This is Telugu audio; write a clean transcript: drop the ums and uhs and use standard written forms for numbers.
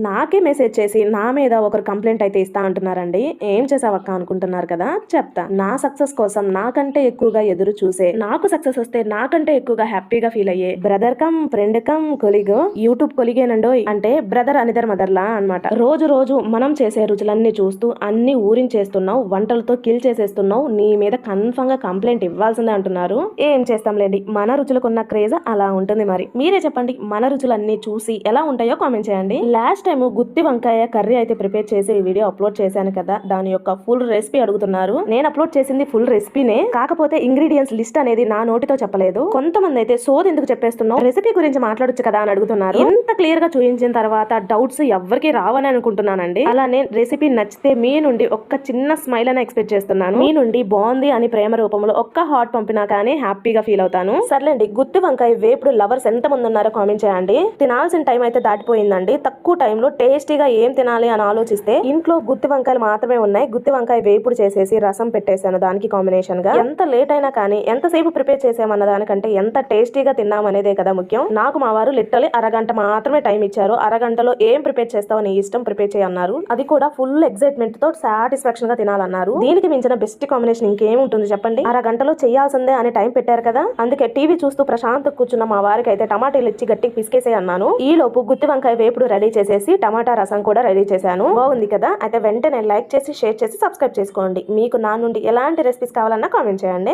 నాకే మెసేజ్ చేసి నా మీద ఒకరు కంప్లైంట్ అయితే ఇస్తా అంటున్నారండి. ఏం చేసావక్క అనుకుంటున్నారు కదా, చెప్తా. నా సక్సెస్ కోసం నాకంటే ఎక్కువగా ఎదురు చూసే, నాకు సక్సెస్ వస్తే నాకంటే ఎక్కువగా హ్యాపీగా ఫీల్ అయ్యే brother cum friend cum colleague, YouTube కొలిగేనండో, అంటే బ్రదర్ అనిదర్ మదర్ లా అనమాట. రోజు రోజు మనం చేసే రుచులన్నీ చూస్తూ అన్ని ఊరించేస్తున్నావు, వంటలతో కిల్ చేసేస్తున్నావు, నీ మీద కన్ఫర్మ్ గా కంప్లైంట్ ఇవ్వాల్సిందే అంటున్నారు. ఏం చేస్తాంలేండి, మన రుచులకున్న క్రేజ్ అలా ఉంటుంది. మరి మీరే చెప్పండి, మన రుచులన్నీ చూసి ఎలా ఉంటాయో కామెంట్ చేయండి. లాస్ట్ టైం గుత్తి వంకాయ కర్రీ అయితే ప్రిపేర్ చేసి వీడియో అప్లోడ్ చేశాను కదా, దాని యొక్క ఫుల్ రెసిపీ అడుగుతున్నారు. నేను అప్లోడ్ చేసింది ఫుల్ రెసిపీనే, కాకపోతే ఇంగ్రీడియంట్స్ లిస్ట్ అనేది నా నోటితో చెప్పలేదు. కొంతమంది అయితే సోది ఎందుకు చెప్పేస్తున్నావు, రెసిపీ గురించి మాట్లాడొచ్చు కదా అని అడుగుతున్నారు. ఇంత క్లియర్ గా చూపించిన తర్వాత డౌట్స్ ఎవరికి రావని అనుకుంటున్నానండి. అలానే రెసిపీ నచ్చితే మీ నుండి ఒక్క చిన్న స్మైల్ అని ఎక్స్పెక్ట్ చేస్తున్నాను. మీ నుండి బాగుంది అని ప్రేమ రూపంలో ఒక్క హాట్ పంపినా కానీ హ్యాపీగా ఫీల్ అవుతాను. సర్లేండి, గుత్తి వంకాయ వేపుడు లవర్స్ ఎంత మంది ఉన్నారో కామెంట్ చేయండి. తినాల్సిన టైం అయితే దాటిపోయిందండి. తక్కువ టైంలో టేస్టీగా ఏం తినాలి అని ఆలోచిస్తే ఇంట్లో గుత్తి వంకాయలు మాత్రమే ఉన్నాయి. గుత్తి వంకాయ వేపుడు చేసేసి రసం పెట్టేశాను దానికి కాంబినేషన్ గా. ఎంత లేట్ అయినా కానీ ఎంతసేపు ప్రిపేర్ చేసామన్న దానికంటే ఎంత టేస్టీగా తిన్నామనేదే కదా ముఖ్యం. నాకు మా వారు లిటరలీ అరగంట మాత్రమే టైం ఇచ్చారు. అరగంటలో ఏం ప్రిపేర్ చేస్తావు నీ ఇష్టం, ప్రిపేర్ చేయన్నారు. అది కూడా ఫుల్ ఎక్సైట్మెంట్ తో సాటిస్ఫాక్షన్ గా తినాలన్నారు. దీనికి మించిన బెస్ట్ కాంబినేషన్ ఇంకేముంటుంది చెప్పండి. అరగంటలో చేయాల్సిందే అని టైం పెట్టారు కదా, అందుకే టీవీ చూస్తూ ప్రశాంత్ కూర్చున్న మా వారికి అయితే టమాటాలు ఇచ్చి గట్టికి పిసికేసే అన్నాను. ఈ లోపు గుత్తి వంకాయ వేపుడు రెడీ చేసేసి టమాటా రసం కూడా రెడీ చేశాను. బాగుంది కదా, అయితే వెంటనే లైక్ చేసి షేర్ చేసి సబ్స్క్రైబ్ చేసుకోండి. మీకు నా నుండి ఎలాంటి రెసిపీస్ కావాలన్నా కామెంట్ చేయండి.